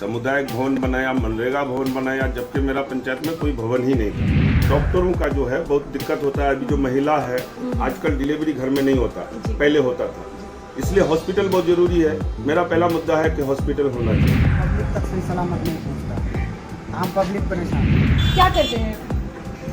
सामुदायिक भवन बनाया, मनरेगा भवन बनाया, जबकि मेरा पंचायत में कोई भवन ही नहीं था। डॉक्टरों का जो है बहुत दिक्कत होता है। अभी जो महिला है आजकल डिलीवरी घर में नहीं होता, पहले होता था, इसलिए हॉस्पिटल बहुत जरूरी है। मेरा पहला मुद्दा है कि हॉस्पिटल होना चाहिए। पब्लिक तक सही सलामत नहीं पहुँचता, आम पब्लिक परेशान। क्या करते हैं?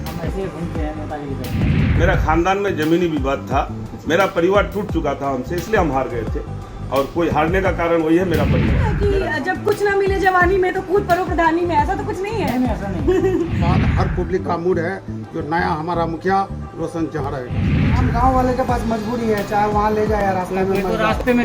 हम ऐसे ही घूमते हैं नेताजी की तरफ। मेरा खानदान में जमीनी विवाद था, मेरा परिवार टूट चुका था हमसे, इसलिए हम हार गए थे। और कोई हारने का कारण वही है, मेरा परिवार। कि जब कुछ ना मिले जवानी में तो कूद पड़ो प्रधानी में, ऐसा तो कुछ नहीं है। नहीं, ऐसा नहीं। हर पब्लिक का मूड है जो नया हमारा मुखिया रोशन जहाँ रहेगा। हम गांव वाले के पास मजबूरी है, चाहे वहाँ ले जाए या रास्ते में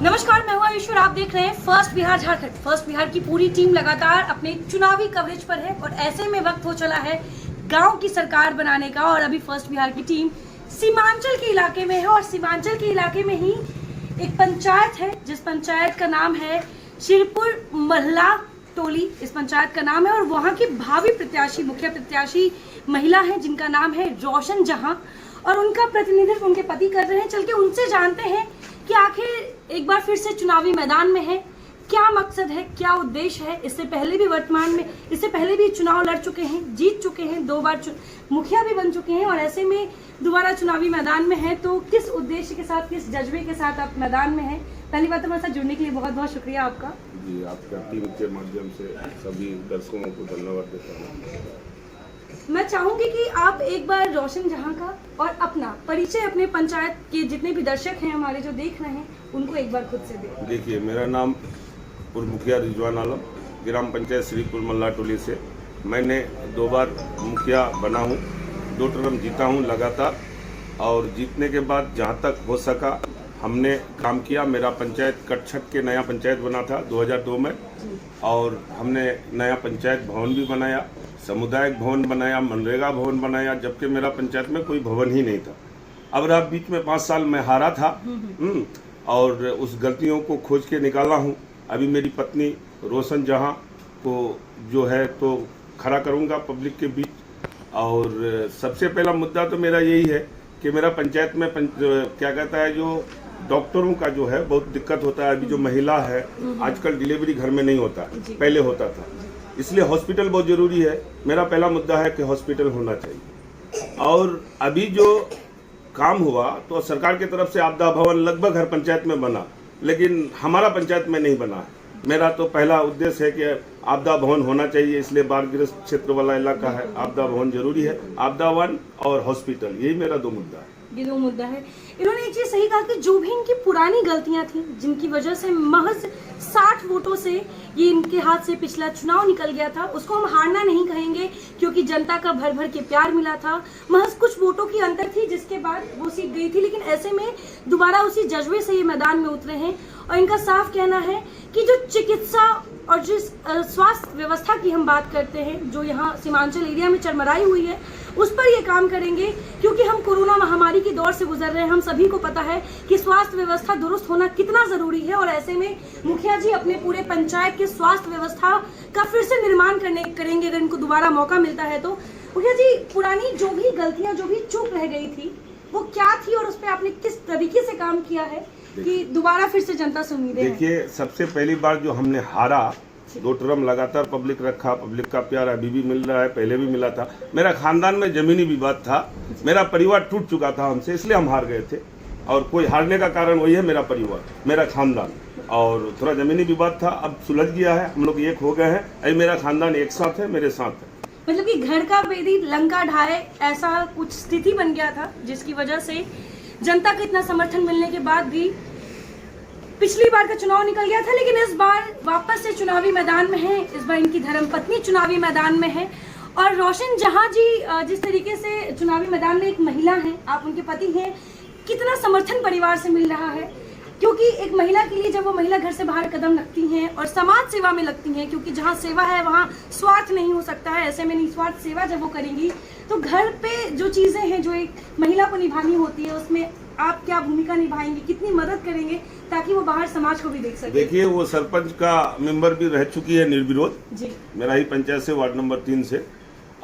नमस्कार, मैं हूं आयुष्वर, आप देख रहे हैं फर्स्ट बिहार झारखंड। फर्स्ट बिहार की पूरी टीम लगातार अपने चुनावी कवरेज पर है और ऐसे में वक्त हो चला है गांव की सरकार बनाने का। और अभी फर्स्ट बिहार की टीम सीमांचल के इलाके में है और सीमांचल के इलाके में ही एक पंचायत है जिस पंचायत का नाम है शिरपुर महला टोली। इस पंचायत का नाम है और वहाँ की भावी प्रत्याशी, मुख्य प्रत्याशी महिला है जिनका नाम है रोशन जहां, और उनका प्रतिनिधित्व उनके पति कर रहे हैं। चल के उनसे जानते हैं कि आखिर एक बार फिर से चुनावी मैदान में है, क्या मकसद है, क्या उद्देश्य है। इससे पहले भी वर्तमान में, इससे पहले भी चुनाव लड़ चुके हैं, जीत चुके हैं, 2 बार मुखिया भी बन चुके हैं और ऐसे में दोबारा चुनावी मैदान में है। तो किस उद्देश्य के साथ, किस जज्बे के साथ आप मैदान में हैं? पहली बात तो हमारे साथ जुड़ने के लिए बहुत बहुत शुक्रिया आपका। जी, आपका टीम के माध्यम से सभी दर्शकों को धन्यवाद देता हूँ। मैं चाहूंगी कि आप एक बार रोशन जहां का और अपना परिचय अपने पंचायत के जितने भी दर्शक हैं हमारे जो देख रहे हैं उनको एक बार खुद से दें। देखिए, मेरा नाम पूर्व मुखिया रिजवान आलम, ग्राम पंचायत श्रीपुर मल्ला टोली से। मैंने 2 बार मुखिया बना हूँ, 2 टर्म जीता हूँ लगातार, और जीतने के बाद जहाँ तक हो सका हमने काम किया। मेरा पंचायत कटछट के नया पंचायत बना था 2002 में, और हमने नया पंचायत भवन भी बनाया, सामुदायिक भवन बनाया, मनरेगा भवन बनाया, जबकि मेरा पंचायत में कोई भवन ही नहीं था। अब रहा बीच में 5 साल मैं हारा था और उस गलतियों को खोज के निकाला हूँ। अभी मेरी पत्नी रोशन जहां को जो है तो खड़ा करूंगा पब्लिक के बीच। और सबसे पहला मुद्दा तो मेरा यही है कि मेरा पंचायत में क्या कहता है, जो डॉक्टरों का जो है बहुत दिक्कत होता है। अभी जो महिला है आजकल डिलीवरी घर में नहीं होता, पहले होता था, इसलिए हॉस्पिटल बहुत जरूरी है। मेरा पहला मुद्दा है कि हॉस्पिटल होना चाहिए। और अभी जो काम हुआ तो सरकार की तरफ से आपदा भवन लगभग हर पंचायत में बना, लेकिन हमारा पंचायत में नहीं बना है। मेरा तो पहला उद्देश्य है कि आपदा भवन होना चाहिए, इसलिए बाढ़ग्रस्त क्षेत्र वाला इलाका है, आपदा भवन जरूरी है, आपदा वन और हॉस्पिटल, यही मेरा 2 मुद्दा है। ये 2 मुद्दा है। इन्होंने एक चीज सही कहा कि जो भी इनकी पुरानी गलतियां थी जिनकी वजह से महज 60 वोटों से ये इनके हाथ से पिछला चुनाव निकल गया था, उसको हम हारना नहीं कहेंगे क्योंकि जनता का भर भर के प्यार मिला था। महज कुछ वोटों की अंतर थी जिसके बाद वो सीट गई थी, लेकिन ऐसे में दोबारा उसी जज्बे से ये मैदान में उतरे हैं। और इनका साफ कहना है कि जो चिकित्सा और जिस स्वास्थ्य व्यवस्था की हम बात करते हैं जो यहाँ सीमांचल एरिया में चरमराई हुई है, उस पर ये काम करेंगे, क्योंकि हम कोरोना महामारी के दौर से गुजर रहे हैं। हम सभी को पता है कि स्वास्थ्य व्यवस्था दुरुस्त होना कितना जरूरी है और ऐसे में मुखिया जी अपने पूरे पंचायत के स्वास्थ्य व्यवस्था का फिर से निर्माण करेंगे अगर इनको दोबारा मौका मिलता है तो। मुखिया जी, पुरानी जो भी गलतियां, जो भी चूक रह गई थी, वो क्या थी और उस पर आपने किस तरीके से काम किया है कि दोबारा फिर से जनता से उम्मीदें हैं? देखिए, सबसे पहली बार जो हमने हारा, 2 टर्म लगातार पब्लिक रखा, पब्लिक का प्यार अभी भी मिल रहा है, पहले भी मिला था। मेरा खानदान में जमीनी विवाद था, मेरा परिवार टूट चुका था हमसे, इसलिए हम हार गए थे। और कोई हारने का कारण वही है, मेरा परिवार, मेरा खानदान, और थोड़ा जमीनी विवाद था, अब सुलझ गया है, हम लोग एक हो गए हैं। अभी मेरा खानदान एक साथ है, मेरे साथ है। मतलब कि घर का बेदी लंका ढाए, ऐसा कुछ स्थिति बन गया था जिसकी वजह से जनता का इतना समर्थन मिलने के बाद भी पिछली बार का चुनाव निकल गया था, लेकिन इस बार वापस से चुनावी मैदान में है। इस बार इनकी धर्मपत्नी चुनावी मैदान में है और रोशन जहां जी जिस तरीके से चुनावी मैदान में एक महिला है, आप उनके पति हैं, कितना समर्थन परिवार से मिल रहा है। क्योंकि एक महिला के लिए जब वो महिला घर से बाहर कदम रखती हैं और समाज सेवा में लगती हैं, क्योंकि जहाँ सेवा है वहाँ स्वार्थ नहीं हो सकता है, ऐसे में निस्वार्थ सेवा जब वो करेंगी तो घर पे जो चीजें हैं जो एक महिला को निभानी होती है, उसमें आप क्या भूमिका निभाएंगे, कितनी मदद करेंगे ताकि वो बाहर समाज को भी देख सके? देखिए, वो सरपंच का मेंबर भी रह चुकी है निर्विरोध जी, मेरा ही पंचायत से, वार्ड नंबर 3 से।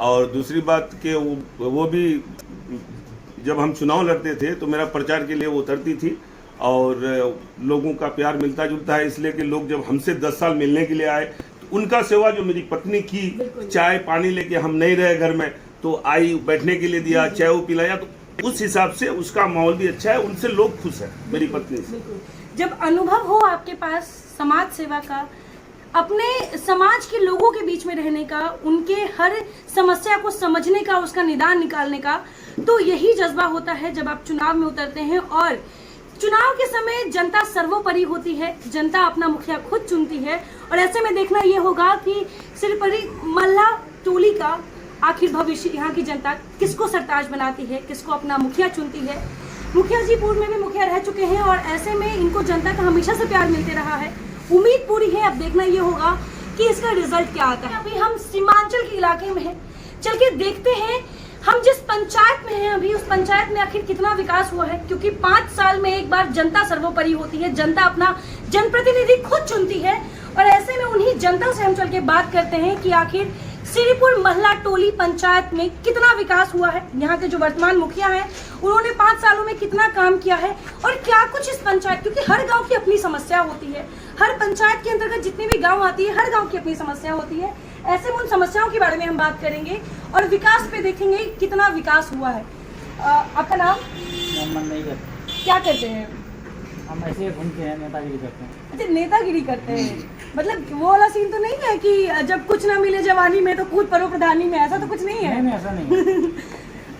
और दूसरी बात कि वो भी जब हम चुनाव लड़ते थे तो मेरा प्रचार के लिए वो उतरती थी और लोगों का प्यार मिलता जुलता है, इसलिए कि लोग जब हमसे 10 साल मिलने के लिए आए तो उनका सेवा जो मेरी पत्नी की, चाय पानी लेके हम नहीं रहे घर में तो आई, बैठने के लिए दिया, चाय वो पिलाया, तो उस हिसाब से उसका माहौल भी अच्छा है, उनसे लोग खुश हैं मेरी पत्नी से। जब अनुभव हो आपके पास समाज सेवा का, अपने समाज के लोगों के बीच में रहने का, उनके हर समस्या को समझने का, उसका निदान निकालने का, तो यही जज्बा होता है जब आप चुनाव में उतरते हैं। और चुनाव के समय जनता सर्वोपरि होती है, जनता अपना मुखिया खुद चुनती है, और ऐसे में देखना ये होगा कि श्रीपुर मल्ला टोली का आखिर भविष्य, यहाँ की जनता किसको सरताज बनाती है, किसको अपना मुखिया चुनती है। मुखिया जी पूर्व में भी मुखिया रह चुके हैं और ऐसे में इनको जनता का हमेशा से प्यार मिलते रहा है, उम्मीद पूरी है। अब देखना ये होगा कि इसका रिजल्ट क्या आता है। अभी हम सीमांचल के इलाके में हैं, चल के देखते हैं हम जिस पंचायत में हैं अभी, उस पंचायत में आखिर कितना विकास हुआ है, क्योंकि 5 साल में एक बार जनता सर्वोपरि होती है, जनता अपना जनप्रतिनिधि खुद चुनती है। और ऐसे में उन्हीं जनता से हम चल के बात करते हैं कि आखिर श्रीपुर महला टोली पंचायत में कितना विकास हुआ है। यहाँ के जो वर्तमान मुखिया हैं उन्होंने 5 सालों में कितना काम किया है और क्या कुछ इस पंचायत, क्योंकि हर गांव की अपनी समस्या होती है, हर पंचायत के अंतर्गत जितनी भी गांव आती है हर गांव की अपनी समस्या होती है। ऐसे में उन समस्याओं के बारे में हम बात करेंगे और विकास पे देखेंगे कितना विकास हुआ है। आपका नाम? मोहम्मद नहीं करते, क्या करते हैं? हम ऐसे ही घूमते हैं, नेतागिरी करते हैं। अच्छा, नेतागिरी करते हैं, मतलब वो वाला सीन तो नहीं है कि जब कुछ ना मिले जवानी में तो कूद पड़ो प्रधानी में, ऐसा तो कुछ नहीं है? नहीं, ऐसा नहीं।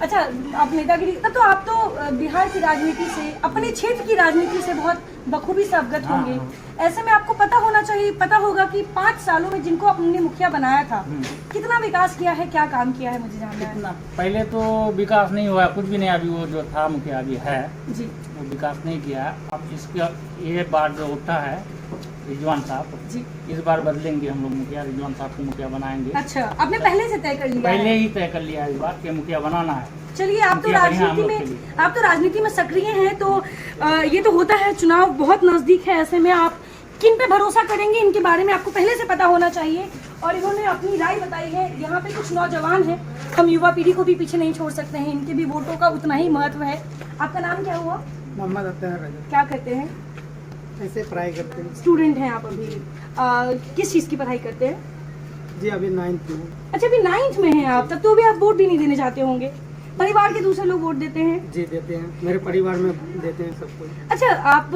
अच्छा, आप नेतागिरी, तब तो आप तो बिहार की राजनीति से, अपने क्षेत्र की राजनीति से बहुत बखूबी से अवगत होंगे। ऐसे में आपको पता होना चाहिए, पता होगा कि 5 सालों में जिनको आपने मुखिया बनाया था कितना विकास किया है, क्या काम किया है, मुझे जानना है। पहले तो विकास नहीं हुआ, कुछ भी नहीं। अभी वो जो था मुखिया अभी है जी, वो विकास नहीं किया। अब इसका ये बार जो उठा है रिजवान साहब जी, इस बार बदलेंगे हम लोग मुखिया, रिजवान साहब को मुखिया बनाएंगे। अच्छा, आपने पहले से तय कर लिया? पहले ही तय कर लिया इस बार कि मुखिया बनाना है। चलिए, आप तो राजनीति में सक्रिय हैं, तो ये तो होता है, चुनाव बहुत नजदीक है, ऐसे में आप किन पे भरोसा करेंगे, इनके बारे में आपको पहले से पता होना चाहिए। और इन्होंने अपनी राय बताई है। यहाँ पे कुछ नौजवान हैं, हम युवा पीढ़ी को भी पीछे नहीं छोड़ सकते हैं, इनके भी वोटों का उतना ही महत्व है। आपका नाम क्या हुआ? मोहम्मद अख्तर। क्या करते हैं? ऐसे पढ़ाई करते हैं। स्टूडेंट हैं आप अभी? किस चीज़ की पढ़ाई करते हैं? जी, अभी 9th में। अच्छा, अभी 9th में हैं आप, तब तो अभी आप वोट भी नहीं देने जाते होंगे। परिवार के दूसरे लोग वोट देते हैं? जी, देते हैं, मेरे परिवार में देते हैं सब कुछ। अच्छा, आप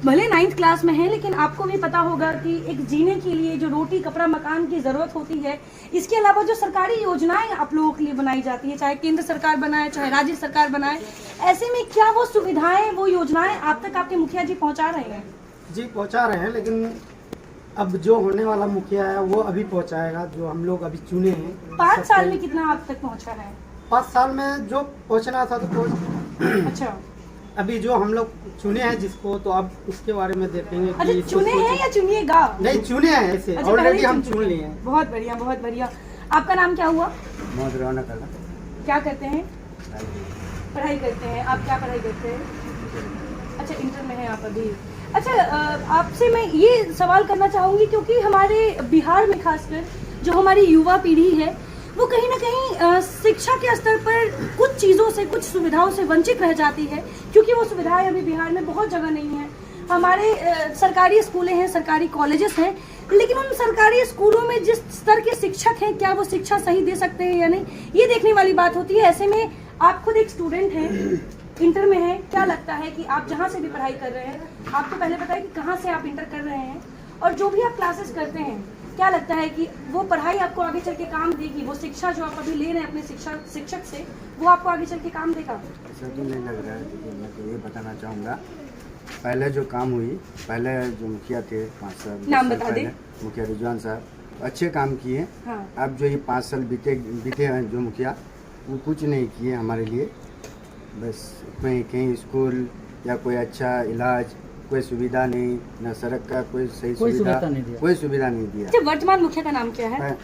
भले 9th क्लास में हैं, लेकिन आपको भी पता होगा कि एक जीने के लिए जो रोटी कपड़ा मकान की जरूरत होती है, इसके अलावा जो सरकारी योजनाएं आप लोगों के लिए बनाई जाती है, चाहे केंद्र सरकार बनाए चाहे राज्य सरकार बनाए, ऐसे में क्या वो सुविधाएं, वो योजनाएं आप तक आपके मुखिया जी पहुंचा रहे हैं? जी, पहुंचा रहे हैं, लेकिन अब जो होने वाला मुखिया है वो अभी पहुंचाएगा, जो हम लोग अभी चुने हैं। 5 साल में कितना आप तक पहुंचा है? 5 साल में जो पहुंचना था तो पहुंच। अच्छा, अभी जो हम लोग चुने हैं जिसको, तो अब उसके बारे में देखेंगे। अच्छा, चुने हैं या चुनिएगा? नहीं, चुने हैं, ऐसे अच्छा, ऑलरेडी हम चुन लिए हैं। बहुत बढ़िया, बहुत बढ़िया। आपका नाम क्या हुआ? मोहम्मद रौनक। क्या करते हैं? पढ़ाई करते हैं। आप क्या पढ़ाई करते हैं? अच्छा, इंटर में हैं आप अभी। अच्छा, आपसे मैं ये सवाल करना चाहूँगी, क्योंकि हमारे बिहार में खासकर जो हमारी युवा पीढ़ी है वो कहीं ना कहीं शिक्षा के स्तर पर कुछ चीज़ों से, कुछ सुविधाओं से वंचित रह जाती है, क्योंकि वो सुविधाएं अभी बिहार में बहुत जगह नहीं है। हमारे सरकारी स्कूलें हैं, सरकारी कॉलेजेस हैं, लेकिन उन सरकारी स्कूलों में जिस स्तर के शिक्षक हैं, क्या वो शिक्षा सही दे सकते हैं या नहीं, ये देखने वाली बात होती है। ऐसे में आप खुद एक स्टूडेंट हैं, इंटर में हैं, क्या लगता है कि आप जहाँ से भी पढ़ाई कर रहे हैं, आपको पहले बताएं कि कहाँ से आप इंटर कर रहे हैं, और जो भी आप क्लासेस करते हैं, क्या लगता है कि वो पढ़ाई आपको आगे चल के काम देगी? वो शिक्षा जो आप अभी ले रहे हैं अपने शिक्षक से, वो आपको आगे चल के काम देगा? ऐसा तो नहीं लग रहा है, मैं तो ये बताना चाहूँगा, पहले जो काम हुई, पहले जो मुखिया थे 5 साल, नाम बता दें। मुखिया रिजवान साहब अच्छे काम किए। हाँ। अब जो ये 5 साल बीते हैं जो मुखिया, वो कुछ नहीं किए हमारे लिए। बस कहीं स्कूल या कोई अच्छा इलाज, कोई सुविधा नहीं, न सड़क का कोई सही सुविधा, कोई सुविधा नहीं दिया। अच्छा, वर्तमान मुखिया का नाम क्या है?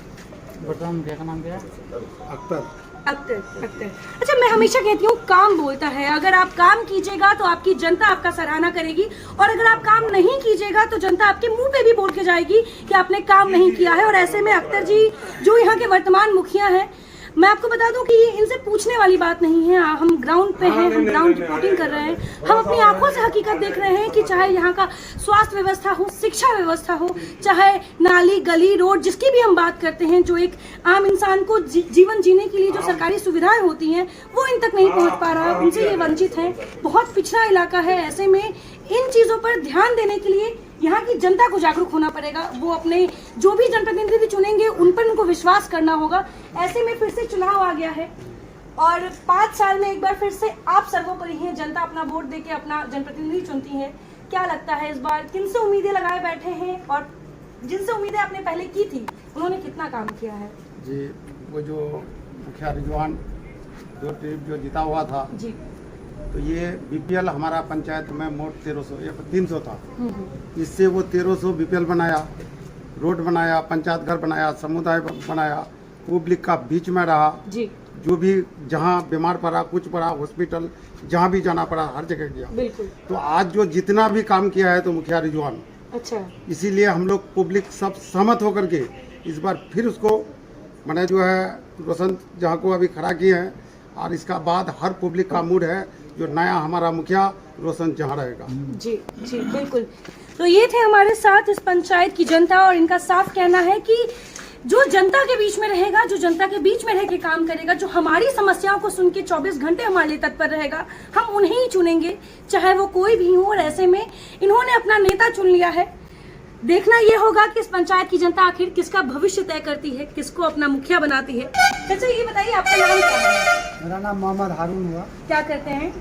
वर्तमान मुखिया का नाम क्या है? अख्तर। अच्छा, मैं हमेशा कहती हूँ काम बोलता है। अगर आप काम कीजिएगा तो आपकी जनता आपका सराहना करेगी, और अगर आप काम नहीं कीजिएगा तो जनता आपके मुंह पे भी बोल के जाएगी कि आपने काम नहीं किया है। और ऐसे में अख्तर जी जो यहाँ के वर्तमान मुखिया हैं, मैं आपको बता दूं कि ये इनसे पूछने वाली बात नहीं है। हम ग्राउंड पे हैं, हम ग्राउंड रिपोर्टिंग कर रहे हैं, हम अपनी आंखों से हकीकत देख रहे हैं कि चाहे यहाँ का स्वास्थ्य व्यवस्था हो, शिक्षा व्यवस्था हो, चाहे नाली गली रोड जिसकी भी हम बात करते हैं, जो एक आम इंसान को जीवन जीने के लिए जो सरकारी सुविधाएं होती हैं वो इन तक नहीं पहुँच पा रहा, उनसे ये वंचित है। बहुत पिछड़ा इलाका है, ऐसे में इन चीज़ों पर ध्यान देने के लिए यहाँ की जनता को जागरूक होना पड़ेगा। वो अपने जो भी जनप्रतिनिधि चुनेंगे उन पर उनको विश्वास करना होगा। ऐसे में फिर से चुनाव आ गया है और 5 साल में एक बार फिर से आप सर्वोपरि हैं, जनता अपना वोट देके अपना जनप्रतिनिधि चुनती है। क्या लगता है इस बार किनसे उम्मीदें लगाए बैठे हैं और जिनसे उम्मीदें आपने पहले की थी उन्होंने कितना काम किया है? जी, वो जो मुखिया रिजवान जो जीता हुआ था जी, तो ये बीपीएल हमारा पंचायत में मोट 300 था। इससे वो 1300 बीपीएल बनाया, रोड बनाया, पंचायत घर बनाया, समुदाय बनाया, पब्लिक का बीच में रहा। जी, जो भी जहाँ बीमार पड़ा, कुछ पड़ा, हॉस्पिटल जहाँ भी जाना पड़ा हर जगह गया। बिल्कुल। तो आज जो जितना भी काम किया है तो मुखिया रिजवान, अच्छा, इसीलिए हम लोग पब्लिक सब सहमत होकर के इस बार फिर उसको मैंने जो है रोशन जहाँ को अभी खड़ा किए हैं और इसका बाद हर पब्लिक का मूड है जो नया हमारा मुखिया रोशन जहाँ रहेगा। जी जी बिल्कुल। तो ये थे हमारे साथ इस पंचायत की जनता और इनका साफ कहना है कि जो जनता के बीच में रहेगा, जो जनता के बीच में रह के काम करेगा, जो हमारी समस्याओं को सुन के 24 घंटे हमारे लिए तत्पर रहेगा, हम उन्हें ही चुनेंगे, चाहे वो कोई भी हो। और ऐसे में इन्होंने अपना नेता चुन लिया है। देखना ये होगा कि इस पंचायत की जनता आखिर किसका भविष्य तय करती है, किसको अपना मुखिया बनाती है। अच्छा ये बताइए आपका नाम क्या है? मेरा नाम मोहम्मद हारून हुआ। क्या करते हैं?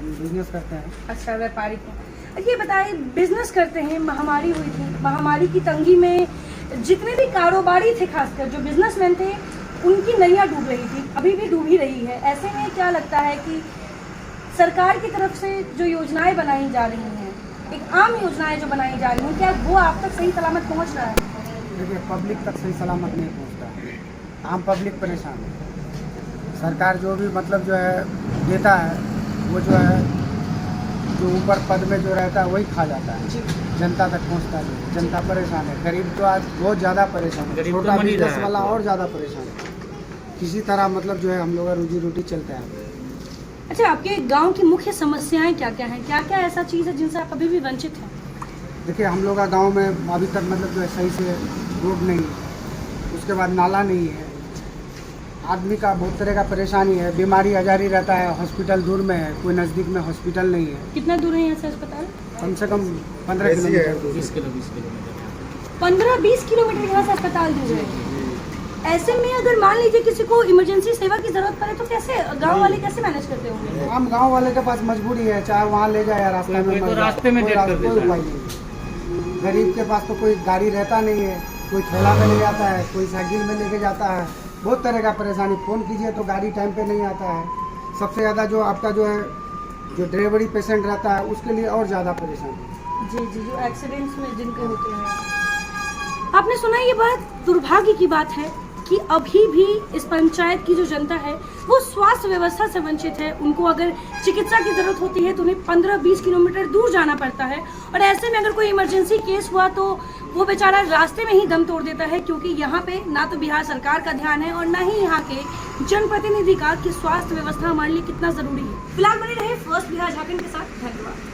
बिजनेस करते हैं। अच्छा, व्यापारी हैं। ये बताइए, बिजनेस करते हैं, महामारी हुई थी, महामारी की तंगी में जितने भी कारोबारी थे, खासकर जो बिजनेसमैन थे, उनकी नैया डूब रही थी, अभी भी डूब ही रही है। ऐसे में क्या लगता है कि सरकार की तरफ से जो योजनाएं बनाई जा रही हैं, एक आम योजनाएं जो बनाई जा रही हैं, क्या वो आप तक सही सलामत पहुंच रहा है? देखिए, पब्लिक तक सही सलामत नहीं पहुंचता है, आम पब्लिक परेशान है। सरकार जो भी मतलब जो है देता है वो जो है जो ऊपर पद में जो रहता है वही खा जाता है, जनता तक पहुंचता है। जनता परेशान है, गरीब तो आज बहुत ज़्यादा परेशान है, छोटा बिजनेस वाला और ज़्यादा परेशान है। किसी तरह मतलब जो है हम लोग का रोजी रोटी चलता है। अच्छा, आपके गांव की मुख्य समस्याएं क्या क्या हैं? क्या क्या ऐसा चीज़ है जिनसे आप अभी भी वंचित हैं? देखिए, हम लोग का गांव में अभी तक मतलब जो है सही से रोड नहीं है, उसके बाद नाला नहीं है, आदमी का बहुत तरह का परेशानी है, बीमारी आजारी रहता है, हॉस्पिटल दूर में है, कोई नज़दीक में हॉस्पिटल नहीं है। कितना दूर है यहाँ से अस्पताल? कम से कम 15 किलोमीटर दूर। 15-20 किलोमीटर यहाँ से अस्पताल दूर है। ऐसे में अगर मान लीजिए किसी को इमरजेंसी सेवा की जरूरत पड़े तो कैसे गांव वाले कैसे मैनेज करते होंगे? हम गांव वाले के पास मजबूरी है, चाहे वहाँ ले जाए या रास्ते में, तो रास्ते में कोई डेट कर कोई देता उपाय नहीं। गरीब के पास तो कोई गाड़ी रहता नहीं है, कोई ठेला में ले जाता है, कोई साइकिल में लेके जाता है, बहुत तरह का परेशानी। फ़ोन कीजिए तो गाड़ी टाइम पे नहीं आता है। सबसे ज़्यादा जो आपका जो है जो डिलीवरी पेशेंट रहता है उसके लिए और ज़्यादा परेशानी। जी जी, जो एक्सीडेंट्स में जिनके होते हैं। आपने सुना, ये बात दुर्भाग्य की बात है कि अभी भी इस पंचायत की जो जनता है वो स्वास्थ्य व्यवस्था से वंचित है। उनको अगर चिकित्सा की जरूरत होती है तो उन्हें 15-20 किलोमीटर दूर जाना पड़ता है। और ऐसे में अगर कोई इमरजेंसी केस हुआ तो वो बेचारा रास्ते में ही दम तोड़ देता है, क्योंकि यहाँ पे ना तो बिहार सरकार का ध्यान है और ना ही यहाँ के जनप्रतिनिधि का कि स्वास्थ्य व्यवस्था हमारे लिए कितना जरूरी है। फिलहाल बने रहे फर्स्ट बिहार झारखंड के साथ। धन्यवाद।